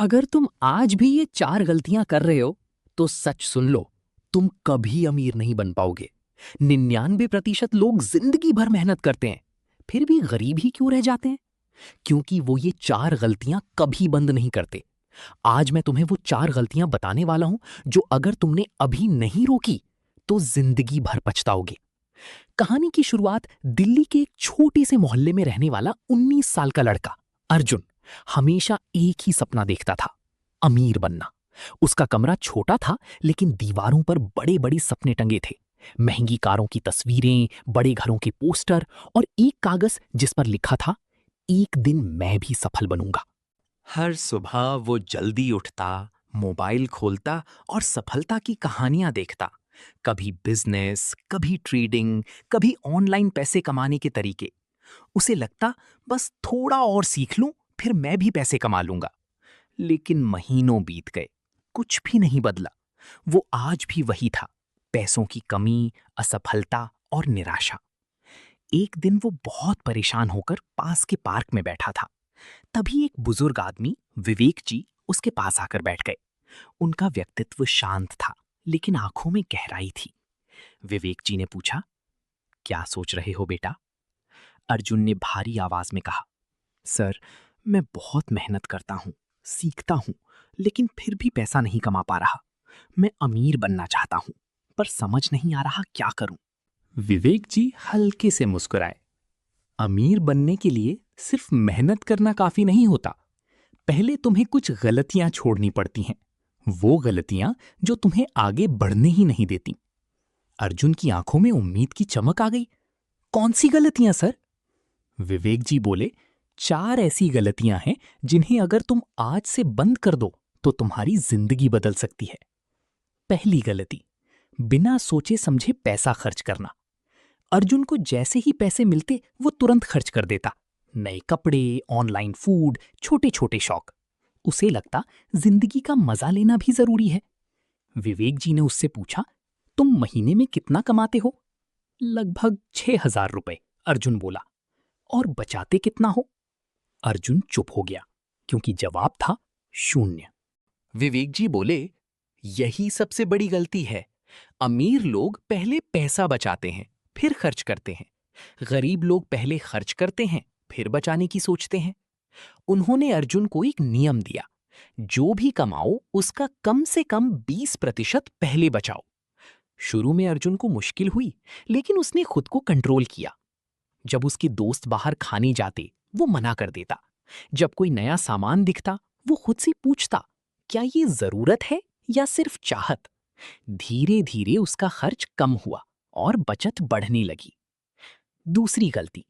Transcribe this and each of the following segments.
अगर तुम आज भी ये 4 गलतियां कर रहे हो तो सच सुन लो, तुम कभी अमीर नहीं बन पाओगे। 99% लोग जिंदगी भर मेहनत करते हैं, फिर भी गरीब ही क्यों रह जाते हैं? क्योंकि वो ये 4 गलतियां कभी बंद नहीं करते। आज मैं तुम्हें वो 4 गलतियां बताने वाला हूं जो अगर तुमने अभी नहीं रोकी तो जिंदगी भर पछताओगे। कहानी की शुरुआत दिल्ली के एक छोटे से मोहल्ले में रहने वाला 19 साल का लड़का अर्जुन हमेशा एक ही सपना देखता था, अमीर बनना। उसका कमरा छोटा था लेकिन दीवारों पर बड़े बड़े सपने टंगे थे। महंगी कारों की तस्वीरें, बड़े घरों के पोस्टर और एक कागज जिस पर लिखा था, एक दिन मैं भी सफल बनूंगा। हर सुबह वो जल्दी उठता, मोबाइल खोलता और सफलता की कहानियां देखता। कभी बिजनेस, कभी ट्रेडिंग, कभी ऑनलाइन पैसे कमाने के तरीके। उसे लगता बस थोड़ा और सीख लूं, फिर मैं भी पैसे कमा लूंगा। लेकिन महीनों बीत गए, कुछ भी नहीं बदला। वो आज भी वही था, पैसों की कमी, असफलता और निराशा। एक दिन वो बहुत परेशान होकर पास के पार्क में बैठा था। तभी एक बुजुर्ग आदमी, विवेक जी, उसके पास आकर बैठ गए। उनका व्यक्तित्व शांत था, लेकिन आंखों में गहराई थी। विवेक जी ने पूछा, क्या सोच रहे हो बेटा? अर्जुन ने भारी आवाज में कहा, सर, मैं बहुत मेहनत करता हूँ, सीखता हूँ, लेकिन फिर भी पैसा नहीं कमा पा रहा। मैं अमीर बनना चाहता हूँ, पर समझ नहीं आ रहा क्या करूं। विवेक जी हल्के से मुस्कुराए। अमीर बनने के लिए सिर्फ मेहनत करना काफी नहीं होता। पहले तुम्हें कुछ गलतियां छोड़नी पड़ती हैं, वो गलतियां जो तुम्हें आगे बढ़ने ही नहीं देती। अर्जुन की आंखों में उम्मीद की चमक आ गई। कौन सी गलतियां सर? विवेक जी बोले, 4 ऐसी गलतियां हैं जिन्हें अगर तुम आज से बंद कर दो तो तुम्हारी जिंदगी बदल सकती है। पहली गलती, बिना सोचे समझे पैसा खर्च करना। अर्जुन को जैसे ही पैसे मिलते वो तुरंत खर्च कर देता। नए कपड़े, ऑनलाइन फूड, छोटे छोटे शौक। उसे लगता जिंदगी का मजा लेना भी जरूरी है। विवेक जी ने उससे पूछा, तुम महीने में कितना कमाते हो? लगभग 6,000 रुपए, अर्जुन बोला। और बचाते कितना हो? अर्जुन चुप हो गया, क्योंकि जवाब था शून्य। विवेक जी बोले, यही सबसे बड़ी गलती है। अमीर लोग पहले पैसा बचाते हैं, फिर खर्च करते हैं। गरीब लोग पहले खर्च करते हैं, फिर बचाने की सोचते हैं। उन्होंने अर्जुन को एक नियम दिया, जो भी कमाओ उसका कम से कम 20% पहले बचाओ। शुरू में अर्जुन को मुश्किल हुई, लेकिन उसने खुद को कंट्रोल किया। जब उसके दोस्त बाहर खाने जाते, वो मना कर देता। जब कोई नया सामान दिखता, वो खुद से पूछता, क्या ये जरूरत है या सिर्फ चाहत? धीरे धीरे उसका खर्च कम हुआ और बचत बढ़ने लगी। दूसरी गलती,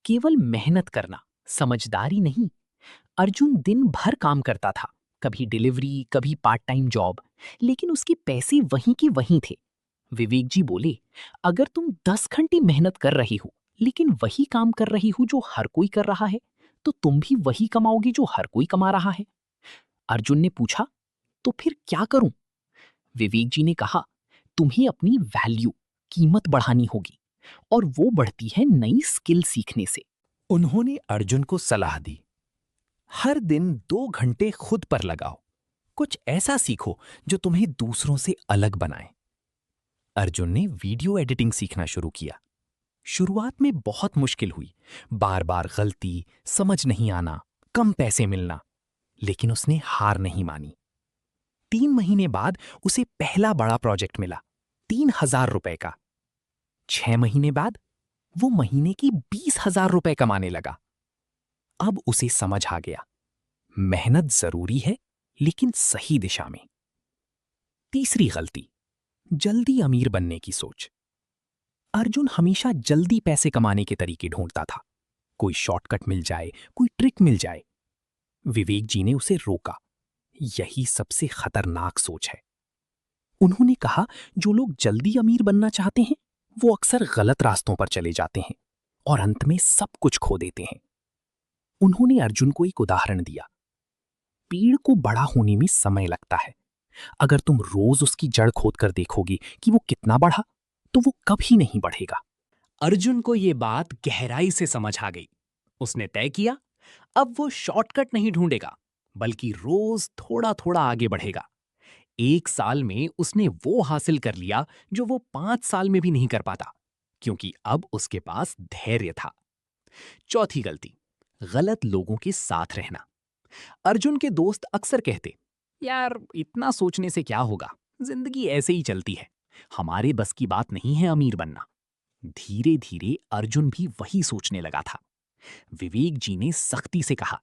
केवल मेहनत करना, समझदारी नहीं। अर्जुन दिन भर काम करता था, कभी डिलीवरी, कभी पार्ट टाइम जॉब, लेकिन उसके पैसे वहीं के वहीं थे। विवेक जी बोले, अगर तुम 10 घंटे मेहनत कर रही हो लेकिन वही काम कर रही हो जो हर कोई कर रहा है, तो तुम भी वही कमाओगे जो हर कोई कमा रहा है। अर्जुन ने पूछा, तो फिर क्या करूं? विवेक जी ने कहा, तुम्हें अपनी वैल्यू, कीमत बढ़ानी होगी, और वो बढ़ती है नई स्किल सीखने से। उन्होंने अर्जुन को सलाह दी, हर दिन 2 घंटे खुद पर लगाओ, कुछ ऐसा सीखो जो तुम्हें दूसरों से अलग बनाए। अर्जुन ने वीडियो एडिटिंग सीखना शुरू किया। शुरुआत में बहुत मुश्किल हुई, बार बार गलती, समझ नहीं आना, कम पैसे मिलना, लेकिन उसने हार नहीं मानी। 3 महीने बाद उसे पहला बड़ा प्रोजेक्ट मिला, 3,000 रुपए का। 6 महीने बाद वो महीने की 20,000 रुपए कमाने लगा। अब उसे समझ आ गया, मेहनत जरूरी है, लेकिन सही दिशा में। तीसरी गलती, जल्दी अमीर बनने की सोच। अर्जुन हमेशा जल्दी पैसे कमाने के तरीके ढूंढता था। कोई शॉर्टकट मिल जाए, कोई ट्रिक मिल जाए। विवेक जी ने उसे रोका, यही सबसे खतरनाक सोच है। उन्होंने कहा, जो लोग जल्दी अमीर बनना चाहते हैं वो अक्सर गलत रास्तों पर चले जाते हैं और अंत में सब कुछ खो देते हैं। उन्होंने अर्जुन को एक उदाहरण दिया, पेड़ को बड़ा होने में समय लगता है। अगर तुम रोज उसकी जड़ खोदकर देखोगे कि वो कितना बढ़ा, तो वो कभी नहीं बढ़ेगा। अर्जुन को ये बात गहराई से समझ आ गई। उसने तय किया, अब वो शॉर्टकट नहीं ढूंढेगा, बल्कि रोज थोड़ा थोड़ा आगे बढ़ेगा। 1 साल में उसने वो हासिल कर लिया जो वो 5 साल में भी नहीं कर पाता, क्योंकि अब उसके पास धैर्य था। चौथी गलती, गलत लोगों के साथ रहना। अर्जुन के दोस्त अक्सर कहते, यार इतना सोचने से क्या होगा, जिंदगी ऐसे ही चलती है, हमारे बस की बात नहीं है अमीर बनना। धीरे धीरे अर्जुन भी वही सोचने लगा था। विवेक जी ने सख्ती से कहा,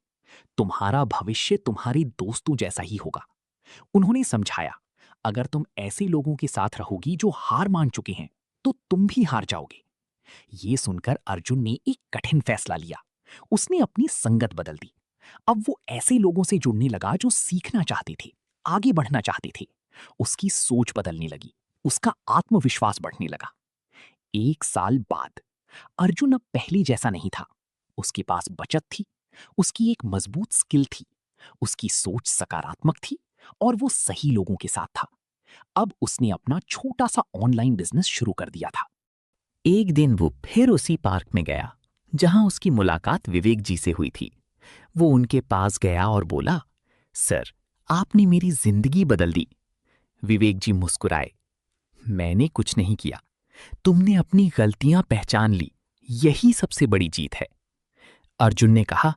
तुम्हारा भविष्य तुम्हारे दोस्तों जैसा ही होगा। उन्होंने समझाया, अगर तुम ऐसे लोगों के साथ रहोगी जो हार मान चुके हैं, तो तुम भी हार जाओगे। ये सुनकर अर्जुन ने एक कठिन फैसला लिया। उसने अपनी संगत बदल दी। अब वो ऐसे लोगों से जुड़ने लगा जो सीखना चाहते थे, आगे बढ़ना चाहते थे। उसकी सोच बदलने लगी, उसका आत्मविश्वास बढ़ने लगा। 1 साल बाद अर्जुन अब पहले जैसा नहीं था। उसके पास बचत थी, उसकी एक मजबूत स्किल थी, उसकी सोच सकारात्मक थी और वो सही लोगों के साथ था। अब उसने अपना छोटा सा ऑनलाइन बिजनेस शुरू कर दिया था। एक दिन वो फिर उसी पार्क में गया जहां उसकी मुलाकात विवेक जी से हुई थी। वो उनके पास गया और बोला, सर, आपने मेरी जिंदगी बदल दी। विवेक जी मुस्कुराए, मैंने कुछ नहीं किया, तुमने अपनी गलतियां पहचान ली, यही सबसे बड़ी जीत है। अर्जुन ने कहा,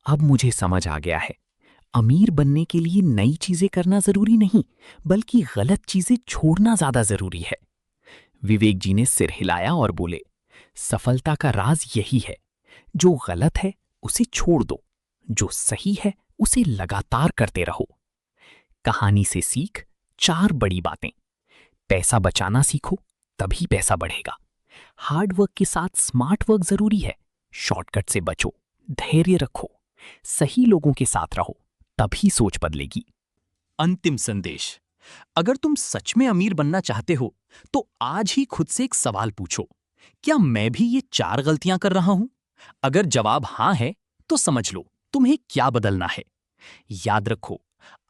अब मुझे समझ आ गया है, अमीर बनने के लिए नई चीजें करना जरूरी नहीं, बल्कि गलत चीजें छोड़ना ज्यादा जरूरी है। विवेक जी ने सिर हिलाया और बोले, सफलता का राज यही है, जो गलत है उसे छोड़ दो, जो सही है उसे लगातार करते रहो। कहानी से सीख 4 बड़ी बातें। पैसा बचाना सीखो, तभी पैसा बढ़ेगा। हार्ड वर्क के साथ स्मार्ट वर्क जरूरी है। शॉर्टकट से बचो, धैर्य रखो, सही लोगों के साथ रहो, तभी सोच बदलेगी। अंतिम संदेश, अगर तुम सच में अमीर बनना चाहते हो, तो आज ही खुद से एक सवाल पूछो, क्या मैं भी ये 4 गलतियां कर रहा हूं? अगर जवाब हां है, तो समझ लो तुम्हें क्या बदलना है। याद रखो,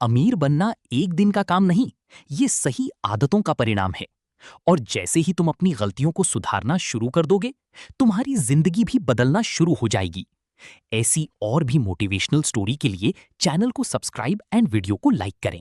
अमीर बनना एक दिन का काम नहीं, ये सही आदतों का परिणाम है। और जैसे ही तुम अपनी गलतियों को सुधारना शुरू कर दोगे, तुम्हारी जिंदगी भी बदलना शुरू हो जाएगी। ऐसी और भी मोटिवेशनल स्टोरी के लिए चैनल को सब्सक्राइब एंड वीडियो को लाइक करें।